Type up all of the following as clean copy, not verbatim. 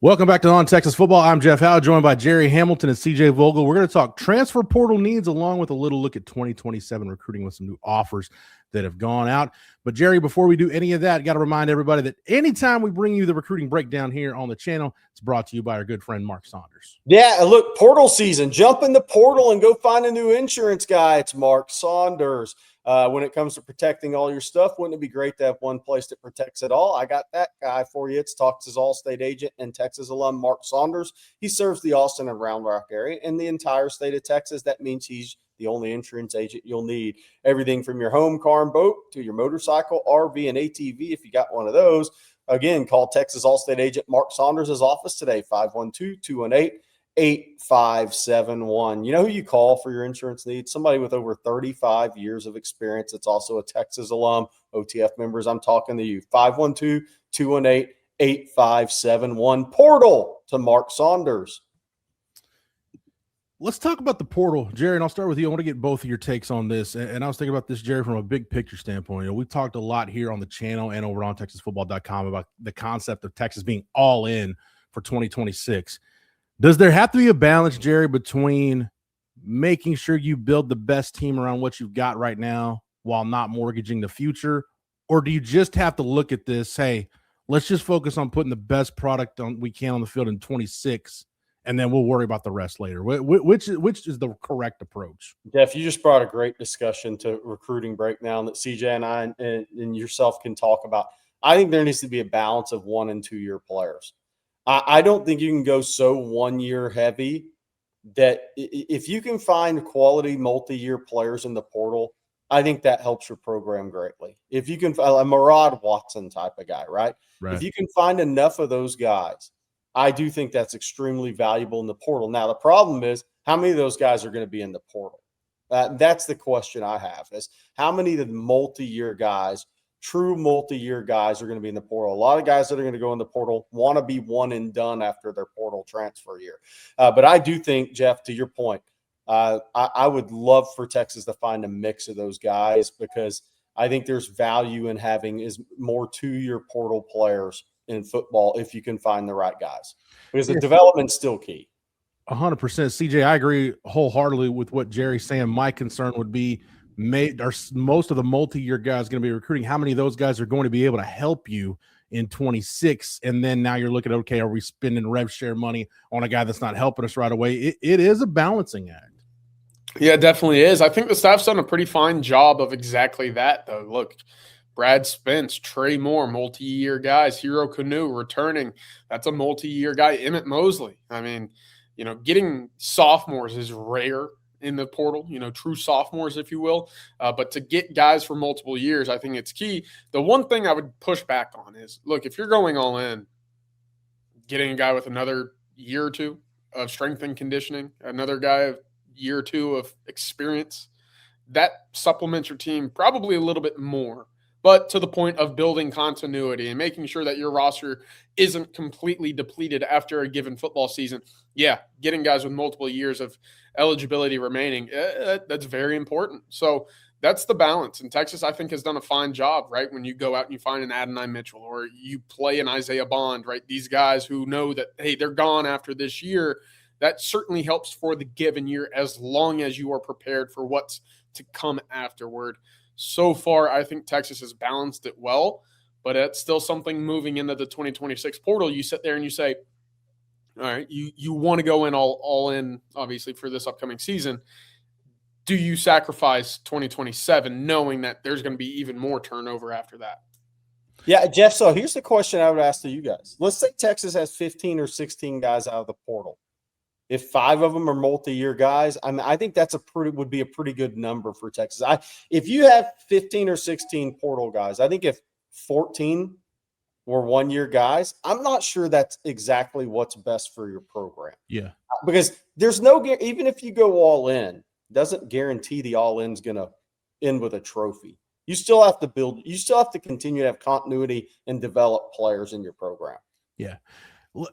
Welcome back to On Texas Football. I'm Jeff Howe, joined by Gerry Hamilton and CJ Vogel. We're going to talk transfer portal needs along with a little look at 2027 recruiting with some new offers that have gone out. But Gerry, before we do any of that, got to remind everybody that anytime we bring you the recruiting breakdown here on the channel, it's brought to you by our good friend Mark Saunders. Yeah, look, portal season. Jump in the portal and go find a new insurance guy. It's Mark Saunders. When it comes to protecting all your stuff, wouldn't it be great to have one place that protects it all? I got that guy for you. It's Texas All-State agent and Texas alum Mark Saunders. He serves the Austin and Round Rock area and the entire state of Texas. That means he's the only insurance agent you'll need. Everything from your home, car, and boat to your motorcycle, RV, and ATV, if you got one of those. Again, call Texas All-State agent Mark Saunders' office today, 512-218-8571. You know who you call for your insurance needs? Somebody with over 35 years of experience. It's also a Texas alum, OTF members. I'm talking to you. 512-218-8571. Portal to Mark Saunders. Let's talk about the portal, Gerry, and I'll start with you. I want to get both of your takes on this. And I was thinking about this, Gerry, from a big picture standpoint. You know, we've talked a lot here on the channel and over on ontexasfootball.com about the concept of Texas being all in for 2026. Does there have to be a balance, Gerry, between making sure you build the best team around what you've got right now while not mortgaging the future? Or do you just have to look at this, hey, let's just focus on putting the best product we can on the field in 26, and then we'll worry about the rest later? Which is the correct approach? Jeff, you just brought a great discussion to recruiting breakdown that CJ and I and yourself can talk about. I think there needs to be a balance of 1 and 2 year players. I don't think you can go so 1 year heavy that if you can find quality multi-year players in the portal, I think that helps your program greatly. If you can find a Murad Watson type of guy, right? If you can find enough of those guys, I do think that's extremely valuable in the portal. Now, the problem is how many of those guys are going to be in the portal? That's the question I have, is how many of the multi-year guys, true multi-year guys, are going to be in the portal? A lot of guys that are going to go in the portal want to be one and done after their portal transfer year. But I do think, Jeff, to your point, I would love for Texas to find a mix of those guys, because I think there's value in having more 2 year portal players in football if you can find the right guys, because the development's still key. 100%. CJ, I agree wholeheartedly with what Gerry's saying. My concern would be most of the multi-year guys going to be recruiting. How many of those guys are going to be able to help you in 26? And then now you're looking at, okay, are we spending rev share money on a guy that's not helping us right away? It is a balancing act. Yeah, it definitely is. I think the staff's done a pretty fine job of exactly that, though. Look, Brad Spence, Trey Moore, multi-year guys. Hero Canoe returning. That's a multi-year guy. Emmett Mosley. I mean, you know, getting sophomores is rare in the portal, you know, true sophomores, if you will. But to get guys for multiple years, I think it's key. The one thing I would push back on is, look, if you're going all in, getting a guy with another year or two of strength and conditioning, another guy of year or two of experience, that supplements your team probably a little bit more. But to the point of building continuity and making sure that your roster isn't completely depleted after a given football season, yeah, getting guys with multiple years of eligibility remaining, that's very important. So that's the balance. And Texas, I think, has done a fine job, right? When you go out and you find an Adonai Mitchell or you play an Isaiah Bond, right? These guys who know that, hey, they're gone after this year, that certainly helps for the given year as long as you are prepared for what's to come afterward. So far, I think Texas has balanced it well, but it's still something moving into the 2026 portal. You sit there and you say, all right, you want to go in all in, obviously, for this upcoming season. Do you sacrifice 2027 knowing that there's going to be even more turnover after that? Yeah, Jeff, so here's the question I would ask to you guys. Let's say Texas has 15 or 16 guys out of the portal. If 5 of them are multi-year guys, I mean, I think that's would be a pretty good number for Texas. If you have 15 or 16 portal guys, I think if 14 were 1 year guys, I'm not sure that's exactly what's best for your program. Yeah, because there's no, even if you go all in, doesn't guarantee the all in's going to end with a trophy. You still have to build. You still have to continue to have continuity and develop players in your program. Yeah.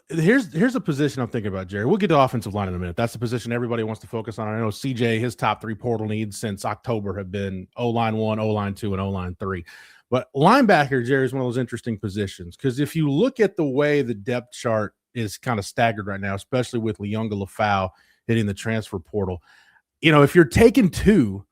Here's a position I'm thinking about, Gerry. We'll get to offensive line in a minute. That's the position everybody wants to focus on. I know CJ, his top 3 portal needs since October have been O-line 1, O-line 2, and O-line 3. But linebacker, Gerry, is one of those interesting positions, because if you look at the way the depth chart is kind of staggered right now, especially with Liunga-Lafau hitting the transfer portal. If you're taking two,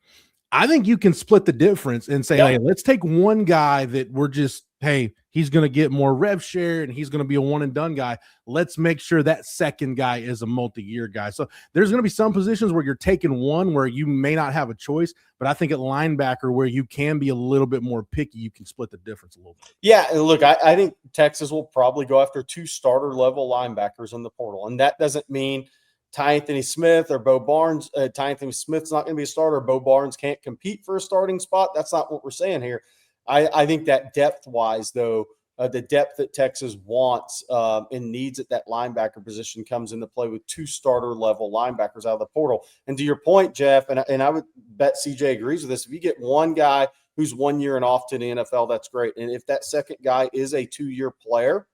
I think you can split the difference and say, hey, let's take one guy that we're just, hey, he's going to get more rev share and he's going to be a one and done guy. Let's make sure that second guy is a multi-year guy. So there's going to be some positions where you're taking one where you may not have a choice, but I think at linebacker where you can be a little bit more picky, you can split the difference a little bit. Yeah, and look, I think Texas will probably go after 2 starter-level linebackers in the portal, and that doesn't mean Ty Anthony Smith or Bo Barnes. Ty Anthony Smith's not going to be a starter. Bo Barnes can't compete for a starting spot. That's not what we're saying here. I think that depth-wise, though, the depth that Texas wants and needs at that linebacker position comes into play with 2 starter-level linebackers out of the portal. And to your point, Jeff, and I would bet CJ agrees with this, if you get one guy who's 1 year and off to the NFL, that's great. And if that second guy is a 2-year player,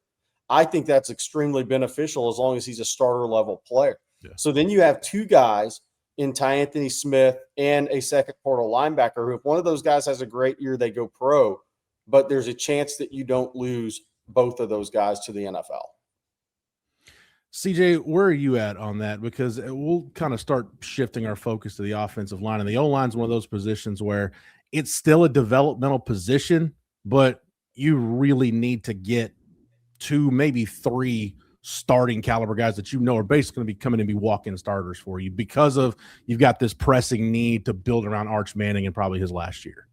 I think that's extremely beneficial as long as he's a starter-level player. Yeah. So then you have 2 guys in Ty Anthony Smith and a second portal linebacker who, if one of those guys has a great year, they go pro, but there's a chance that you don't lose both of those guys to the NFL. CJ, where are you at on that? Because we'll kind of start shifting our focus to the offensive line, and the O-line is one of those positions where it's still a developmental position, but you really need to get 2, maybe 3 starting caliber guys that are basically going to be coming and be walk-in starters for you because of you've got this pressing need to build around Arch Manning in probably his last year.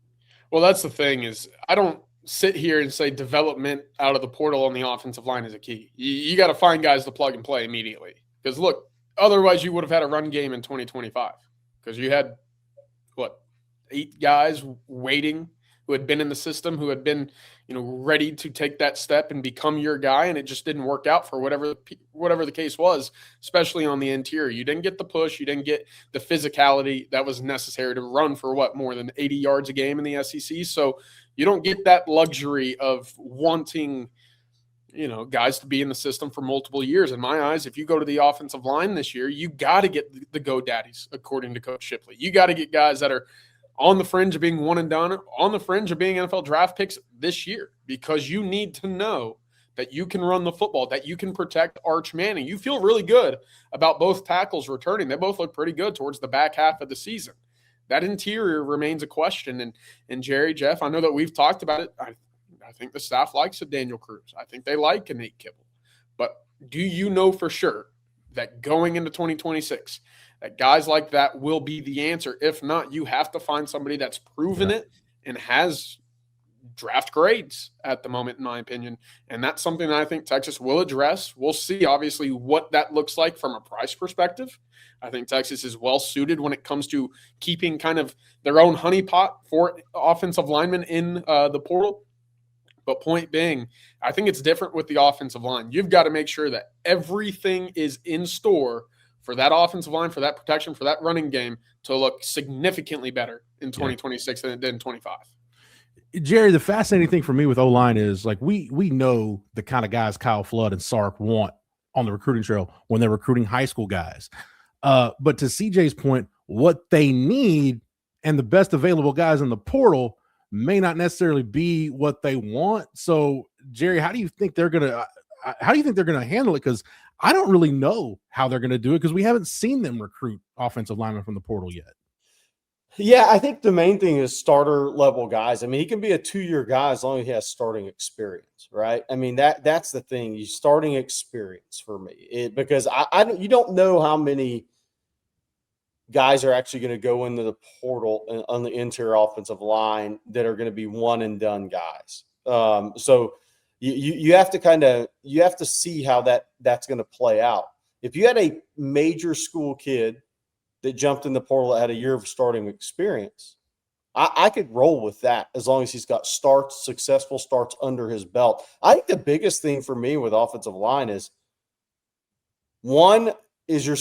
Well, that's the thing is I don't sit here and say development out of the portal on the offensive line is a key. You got to find guys to plug and play immediately because, look, otherwise you would have had a run game in 2025 because you had, 8 guys waiting who had been in the system, who had been, ready to take that step and become your guy, and it just didn't work out for whatever the case was, especially on the interior. You didn't get the push. You didn't get the physicality that was necessary to run for more than 80 yards a game in the SEC. So you don't get that luxury of wanting, guys to be in the system for multiple years. In my eyes, if you go to the offensive line this year, you got to get the go-daddies, according to Coach Shipley. You got to get guys that are on the fringe of being one and done, on the fringe of being NFL draft picks this year, because you need to know that you can run the football, that you can protect Arch Manning. You feel really good about both tackles returning. They both look pretty good towards the back half of the season. That interior remains a question. And Jerry, Jeff, I know that we've talked about it. I think the staff likes a Daniel Cruz. I think they like a Nate Kibble. But do you know for sure that going into 2026, that guys like that will be the answer? If not, you have to find somebody that's proven it and has draft grades at the moment, in my opinion. And that's something that I think Texas will address. We'll see, obviously, what that looks like from a price perspective. I think Texas is well suited when it comes to keeping kind of their own honeypot for offensive linemen in the portal. But point being, I think it's different with the offensive line. You've got to make sure that everything is in store for that offensive line, for that protection, for that running game to look significantly better in 2026 than it did in 25. Jerry, the fascinating thing for me with O-line is we know the kind of guys Kyle Flood and Sark want on the recruiting trail when they're recruiting high school guys. But to CJ's point, what they need and the best available guys in the portal may not necessarily be what they want. So, Jerry, how do you think they're going to handle it? Because I don't really know how they're going to do it because we haven't seen them recruit offensive linemen from the portal yet. Yeah, I think the main thing is starter level guys. I mean, he can be a 2-year guy as long as he has starting experience, right? I mean, that's the thing. You starting experience for me, because you don't know how many guys are actually going to go into the portal on the interior offensive line that are going to be one and done guys. So you have to see how that's going to play out. If you had a major school kid that jumped in the portal that had a year of starting experience, I could roll with that as long as he's got successful starts under his belt. I think the biggest thing for me with offensive line is, one, is your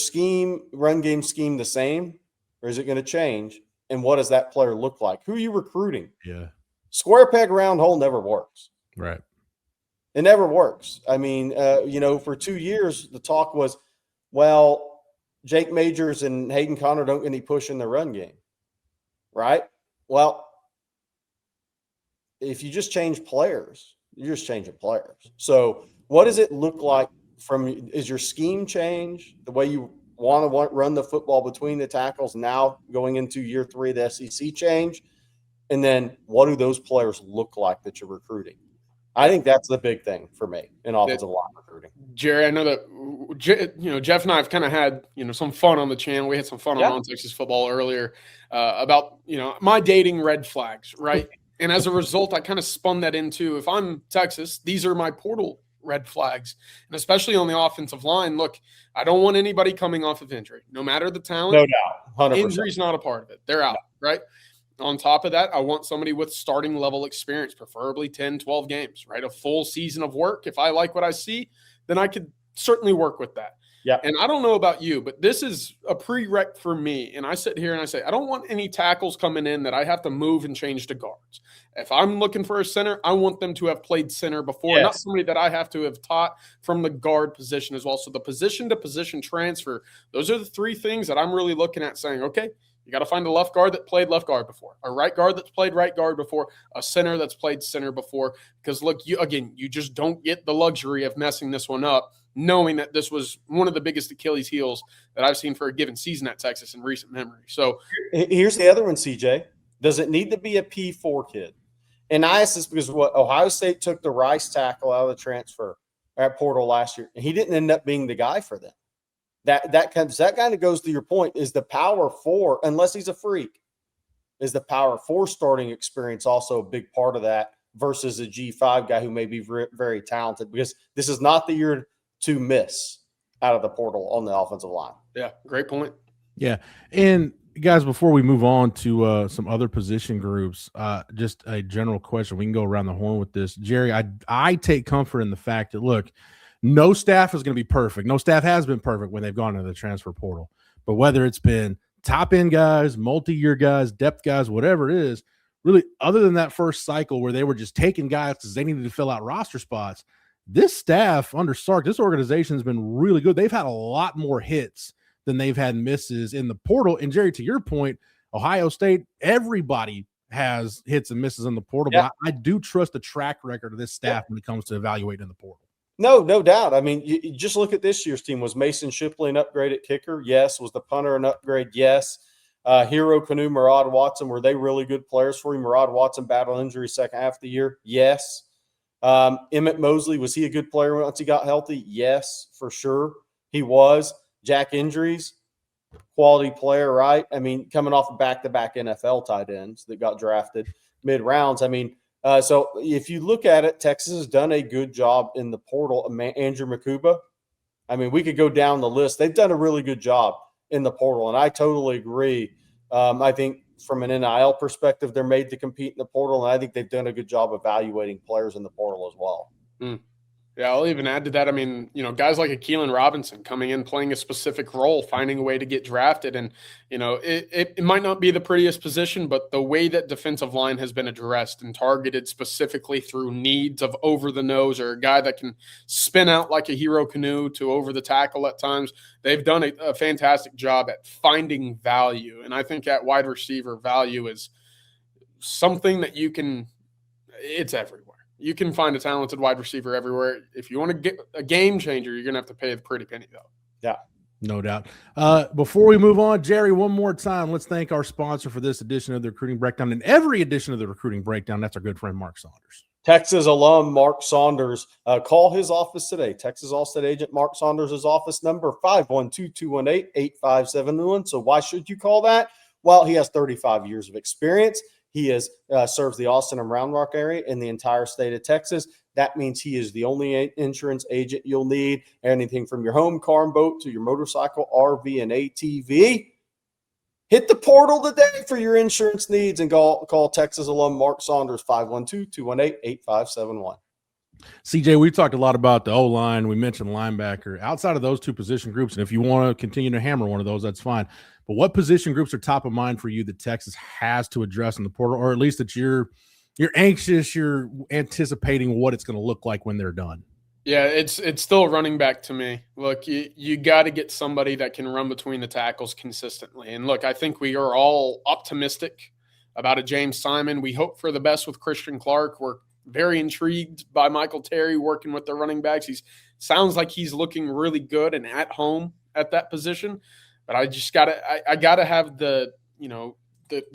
run game scheme the same, or is it going to change? And what does that player look like? Who are you recruiting? Yeah. Square peg, round hole never works. Right. It never works. I mean, for 2 years, the talk was, well, Jake Majors and Hayden Connor don't get any push in the run game, right? Well, if you just change players, you're just changing players. So what does it look like is your scheme change, the way you want to run the football between the tackles now going into year 3 of the SEC change? And then what do those players look like that you're recruiting? I think that's the big thing for me in offensive line recruiting. Jerry, I know that Jeff and I have kind of had some fun on the channel. We had some fun on Texas football earlier about my dating red flags, right? And as a result, I kind of spun that into, if I'm Texas, these are my portal red flags, and especially on the offensive line. Look, I don't want anybody coming off of injury, no matter the talent. No doubt, 100%. Injury's not a part of it; they're out, right? On top of that, I want somebody with starting level experience, preferably 10, 12 games, right? A full season of work. If I like what I see, then I could certainly work with that. Yeah. And I don't know about you, but this is a prereq for me. And I sit here and I say, I don't want any tackles coming in that I have to move and change to guards. If I'm looking for a center, I want them to have played center before, not somebody that I have to have taught from the guard position as well. So the position to position transfer, those are the 3 things that I'm really looking at saying, okay, you got to find a left guard that played left guard before, a right guard that's played right guard before, a center that's played center before. Because, look, you just don't get the luxury of messing this one up, knowing that this was one of the biggest Achilles heels that I've seen for a given season at Texas in recent memory. So here's the other one, CJ. Does it need to be a P4 kid? And I ask this because Ohio State took the Rice tackle out of the transfer at portal last year, and he didn't end up being the guy for them. That kind of goes to your point. Is the power 4, unless he's a freak, is the power 4 starting experience also a big part of that versus a G5 guy who may be very, very talented? Because this is not the year to miss out of the portal on the offensive line. Yeah, great point. Yeah, and guys, before we move on to some other position groups, just a general question. We can go around the horn with this. Jerry, I take comfort in the fact that, look, no staff is going to be perfect. No staff has been perfect when they've gone into the transfer portal. But whether it's been top-end guys, multi-year guys, depth guys, whatever it is, really, other than that first cycle where they were just taking guys because they needed to fill out roster spots, this staff under Sark, this organization has been really good. They've had a lot more hits than they've had misses in the portal. And, Jerry, to your point, Ohio State, everybody has hits and misses in the portal. Yeah. But I do trust the track record of this staff when it comes to evaluating in the portal. No doubt. I mean, you just look at this year's team. Was Mason Shipley an upgrade at kicker? Yes. Was the punter an upgrade? Yes. Hero Kanu, Murad Watson, were they really good players for you? Murad Watson battled injury second half of the year? Yes. Emmett Mosley, was he a good player once he got healthy? Yes, for sure. He was. Jack Injuries, quality player, right? I mean, coming off of back-to-back NFL tight ends that got drafted mid-rounds. I mean, so if you look at it, Texas has done a good job in the portal. Andrew Makuba, I mean, we could go down the list. They've done a really good job in the portal, and I totally agree. I think from an NIL perspective, they're made to compete in the portal, and I think they've done a good job evaluating players in the portal as well. Yeah, I'll even add to that. I mean, guys like a Keelan Robinson coming in, playing a specific role, finding a way to get drafted. And, it might not be the prettiest position, but the way that defensive line has been addressed and targeted specifically through needs of over the nose or a guy that can spin out like a Hero Kanu to over the tackle at times, they've done a fantastic job at finding value. And I think at wide receiver, value is something that it's everywhere. You can find a talented wide receiver everywhere. If you want to get a game changer, you're going to have to pay the pretty penny, though. Yeah, no doubt. Before we move on, Jerry, one more time, let's thank our sponsor for this edition of the Recruiting Breakdown and every edition of the Recruiting Breakdown. That's our good friend, Mark Saunders. Texas alum Mark Saunders. Call his office today. Texas All-State agent Mark Saunders' office number, 512-218-8571. So why should you call that? Well, he has 35 years of experience. He serves the Austin and Round Rock area in the entire state of Texas. That means he is the only insurance agent you'll need. Anything from your home, car, and boat to your motorcycle, RV, and ATV. Hit the portal today for your insurance needs and call Texas alum Mark Saunders, 512-218-8571. CJ, we talked a lot about the O-line. We mentioned linebacker. Outside of those two position groups, and if you want to continue to hammer one of those, that's fine. But what position groups are top of mind for you that Texas has to address in the portal, or at least that you're anxious, you're anticipating what it's going to look like when they're done? Yeah, it's still running back to me. Look, you got to get somebody that can run between the tackles consistently. And look, I think we are all optimistic about a James Simon. We hope for the best with Christian Clark. We're very intrigued by Michael Terry working with the running backs. He's Sounds like he's looking really good and at home at that position. But I just gotta have the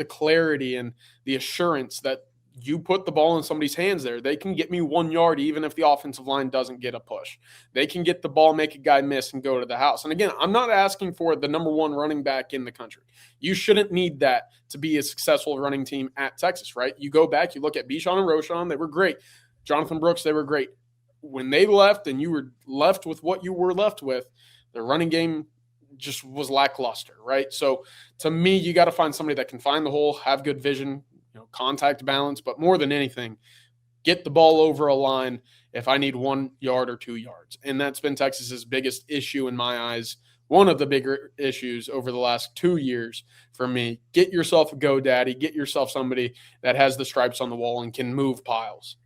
clarity and the assurance that you put the ball in somebody's hands there. They can get me 1 yard even if the offensive line doesn't get a push. They can get the ball, make a guy miss, and go to the house. And again, I'm not asking for the number one running back in the country. You shouldn't need that to be a successful running team at Texas, right? You go back, you look at Bijan and Roschon, they were great. Jonathan Brooks, they were great. When they left and you were left with what you were left with, the running game just was lackluster, right? So to me, you got to find somebody that can find the hole, have good vision, contact balance, but more than anything, get the ball over a line if I need 1 yard or 2 yards. And that's been Texas's biggest issue in my eyes, one of the bigger issues over the last 2 years for me. Get yourself a GoDaddy, get yourself somebody that has the stripes on the wall and can move piles.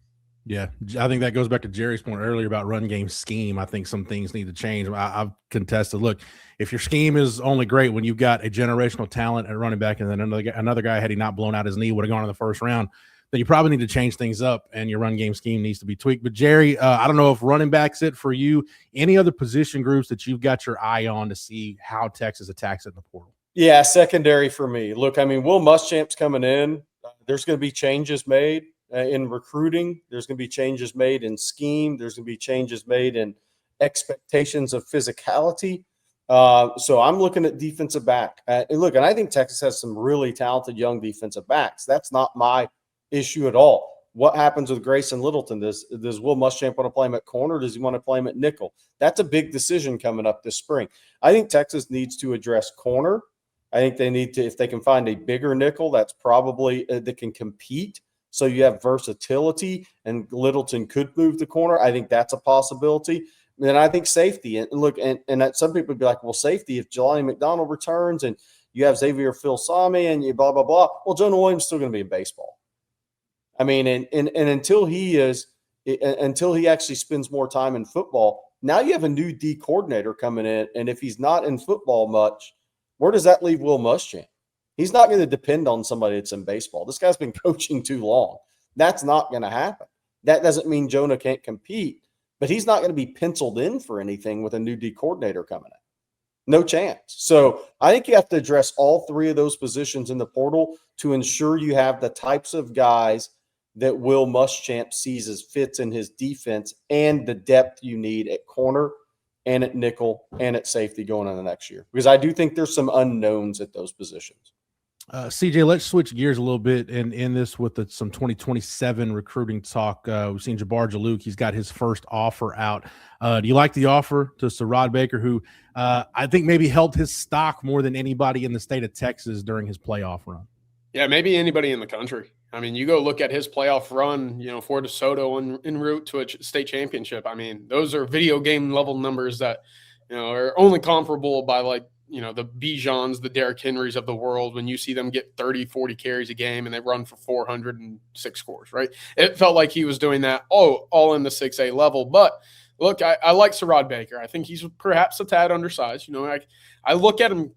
Yeah, I think that goes back to Jerry's point earlier about run game scheme. I think some things need to change. I've contested. Look, if your scheme is only great when you've got a generational talent at running back and then another guy, had he not blown out his knee, would have gone in the first round, then you probably need to change things up and your run game scheme needs to be tweaked. But, Jerry, I don't know if running back's it for you. Any other position groups that you've got your eye on to see how Texas attacks it in the portal? Yeah, secondary for me. Look, I mean, Will Muschamp's coming in. There's going to be changes made in recruiting. There's going to be changes made in scheme. There's going to be changes made in expectations of physicality. So I'm looking at defensive back. And look, and I think Texas has some really talented young defensive backs. That's not my issue at all. What happens with Grayson Littleton? Does Will Muschamp want to play him at corner? Or does he want to play him at nickel? That's a big decision coming up this spring. I think Texas needs to address corner. I think they need to, if they can find a bigger nickel, that's probably that can compete. So you have versatility, and Littleton could move the corner. I think that's a possibility. And then I think safety. And look, and some people would be like, well, safety, if Jelani McDonald returns and you have Xavier Phil-Sami and you blah, blah, blah, well, Jonah Williams is still going to be in baseball. I mean, and until he actually spends more time in football, now you have a new D coordinator coming in. And if he's not in football much, where does that leave Will Muschamp? He's not going to depend on somebody that's in baseball. This guy's been coaching too long. That's not going to happen. That doesn't mean Jonah can't compete, but he's not going to be penciled in for anything with a new D coordinator coming in. No chance. So I think you have to address all three of those positions in the portal to ensure you have the types of guys that Will Muschamp sees as fits in his defense and the depth you need at corner and at nickel and at safety going into the next year. Because I do think there's some unknowns at those positions. CJ, let's switch gears a little bit and end this with some 2027 recruiting talk. We've seen Jabbar Jalouk. He's got his first offer out. Do you like the offer to Sarod Baker, who I think maybe helped his stock more than anybody in the state of Texas during his playoff run? Yeah, maybe anybody in the country. I mean, you go look at his playoff run, for DeSoto en route to a state championship. I mean, those are video game level numbers that, are only comparable by the Bijans, the Derrick Henrys of the world, when you see them get 30, 40 carries a game and they run for 406 scores, right? It felt like he was doing that all in the 6A level. But look, I like Sarod Baker. I think he's perhaps a tad undersized. I look at him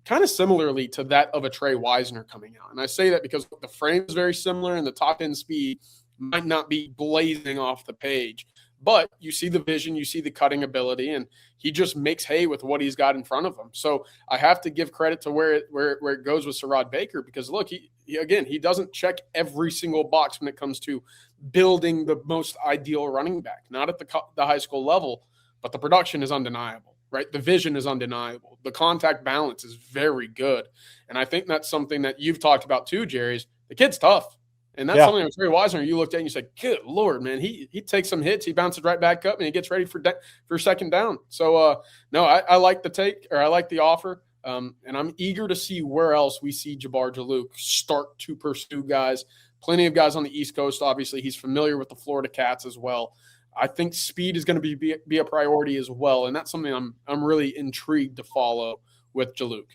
kind of similarly to that of a Trey Wisner coming out. And I say that because the frame is very similar and the top end speed might not be blazing off the page. But you see the vision, you see the cutting ability, and he just makes hay with what he's got in front of him. So I have to give credit to where it goes with Sarod Baker because, look, he doesn't check every single box when it comes to building the most ideal running back, not at the high school level, but the production is undeniable, right? The vision is undeniable. The contact balance is very good. And I think that's something that you've talked about too, Jerry, is the kid's tough. And that's something that Trey Wisner, you looked at and you said, good Lord, man, he takes some hits, he bounces right back up, and he gets ready for second down. So, no, I like I like the offer, and I'm eager to see where else we see Jabbar Jalouk start to pursue guys. Plenty of guys on the East Coast, obviously. He's familiar with the Florida Cats as well. I think speed is going to be a priority as well, and that's something I'm really intrigued to follow with Jalouk.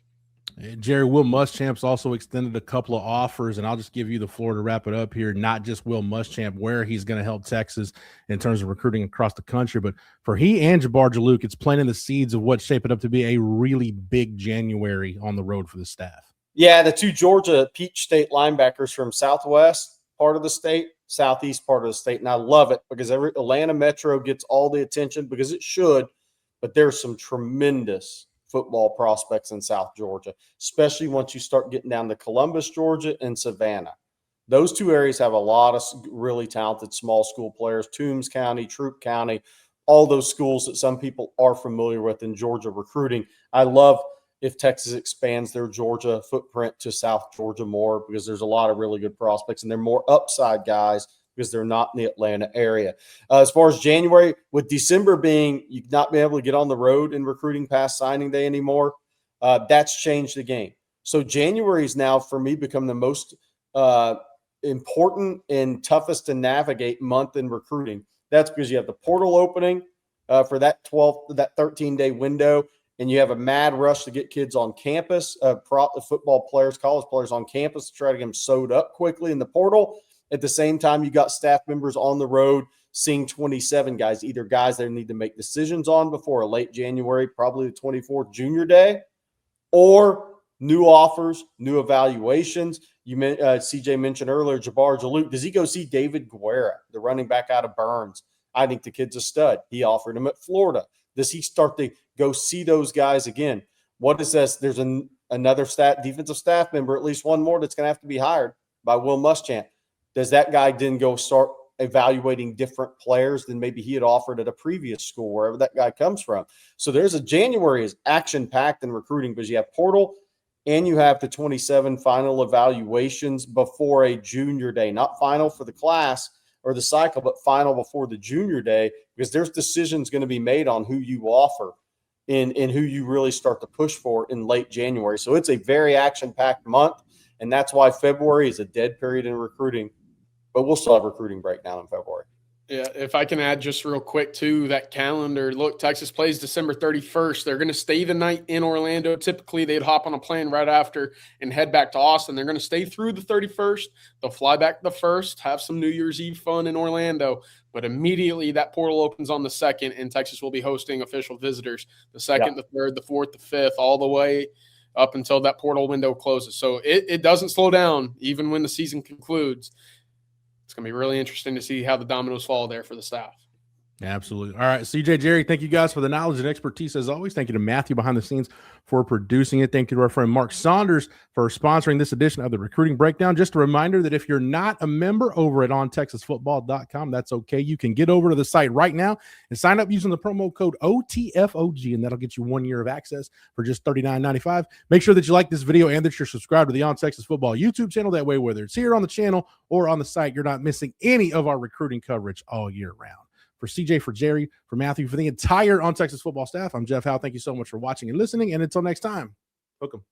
Jerry, Will Muschamp's also extended a couple of offers, and I'll just give you the floor to wrap it up here. Not just Will Muschamp, where he's going to help Texas in terms of recruiting across the country, but for he and Jabbar Jalouk, it's planting the seeds of what's shaping up to be a really big January on the road for the staff. Yeah, the two Georgia Peach State linebackers from Southwest part of the state, southeast part of the state, and I love it because every Atlanta Metro gets all the attention because it should, but there's some tremendous football prospects in South Georgia, especially once you start getting down to Columbus, Georgia, and Savannah. Those two areas have a lot of really talented small school players, Toombs County, Troup County, all those schools that some people are familiar with in Georgia recruiting. I love if Texas expands their Georgia footprint to South Georgia more because there's a lot of really good prospects and they're more upside guys because they're not in the Atlanta area. As far as January, with December being you not being able to get on the road in recruiting past signing day anymore, that's changed the game. So January is now for me become the most important and toughest to navigate month in recruiting. That's because you have the portal opening for that 13-day window, and you have a mad rush to get kids on campus, football players, college players on campus to try to get them sewed up quickly in the portal. At the same time, you got staff members on the road seeing 27 guys, either guys they need to make decisions on before a late January, probably the 24th junior day, or new offers, new evaluations. CJ mentioned earlier, Jabbar Jalute. Does he go see David Guerra, the running back out of Burns? I think the kid's a stud. He offered him at Florida. Does he start to go see those guys again? What is this? There's another defensive staff member, at least one more, that's going to have to be hired by Will Muschamp. Does that guy then go start evaluating different players than maybe he had offered at a previous school, wherever that guy comes from? So January is action-packed in recruiting because you have portal and you have the 27 final evaluations before a junior day, not final for the class or the cycle, but final before the junior day, because there's decisions going to be made on who you offer and who you really start to push for in late January. So it's a very action-packed month, and that's why February is a dead period in recruiting, but we'll still have recruiting breakdown in February. Yeah, if I can add just real quick to that calendar, look, Texas plays December 31st. They're going to stay the night in Orlando. Typically, they'd hop on a plane right after and head back to Austin. They're going to stay through the 31st. They'll fly back the 1st, have some New Year's Eve fun in Orlando. But immediately that portal opens on the 2nd, and Texas will be hosting official visitors the 2nd, the 3rd, the 4th, the 5th, all the way up until that portal window closes. So it doesn't slow down even when the season concludes. It's going to be really interesting to see how the dominoes fall there for the staff. Absolutely. All right, CJ, Jerry, thank you guys for the knowledge and expertise as always. Thank you to Matthew behind the scenes for producing it. Thank you to our friend Mark Saunders for sponsoring this edition of the Recruiting Breakdown. Just a reminder that if you're not a member over at ontexasfootball.com, that's okay. You can get over to the site right now and sign up using the promo code OTFOG, and that'll get you 1 year of access for just $39.95. Make sure that you like this video and that you're subscribed to the On Texas Football YouTube channel. That way, whether it's here on the channel or on the site, you're not missing any of our recruiting coverage all year round. For CJ, for Jerry, for Matthew, for the entire On Texas Football staff, I'm Jeff Howe. Thank you so much for watching and listening. And until next time, hook 'em.